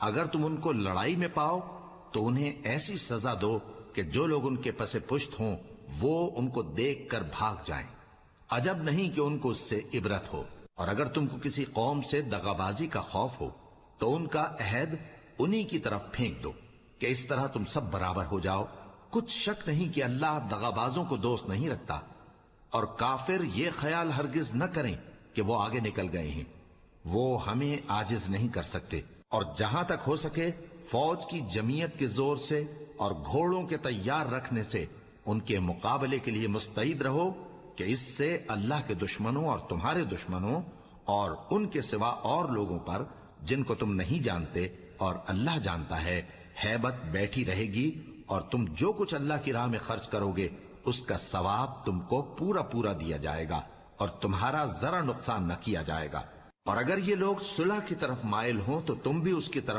اگر تم ان کو لڑائی میں پاؤ تو انہیں ایسی سزا دو کہ جو لوگ ان کے پس پشت ہوں وہ ان کو دیکھ کر بھاگ جائیں۔ عجب نہیں کہ ان کو اس سے عبرت ہو۔ اور اگر تم کو کسی قوم سے دغابازی کا خوف ہو تو ان کا عہد انہی کی طرف پھینک دو کہ اس طرح تم سب برابر ہو جاؤ۔ کچھ شک نہیں کہ اللہ دغابازوں کو دوست نہیں رکھتا، اور کافر یہ خیال ہرگز نہ کریں کہ وہ آگے نکل گئے ہیں، وہ ہمیں عاجز نہیں کر سکتے۔ اور جہاں تک ہو سکے فوج کی جمعیت کے زور سے اور گھوڑوں کے تیار رکھنے سے ان کے مقابلے کے لیے مستعد رہو کہ اس سے اللہ کے دشمنوں اور تمہارے دشمنوں اور ان کے سوا اور لوگوں پر جن کو تم نہیں جانتے اور اللہ جانتا ہے ہیبت بیٹھی رہے گی، اور تم جو کچھ اللہ کی راہ میں خرچ کرو گے اس کا ثواب تم کو پورا پورا دیا جائے گا اور تمہارا ذرا نقصان نہ کیا جائے گا۔ اور اگر یہ لوگ صلح کی طرف مائل ہوں تو تم بھی اس کی طرف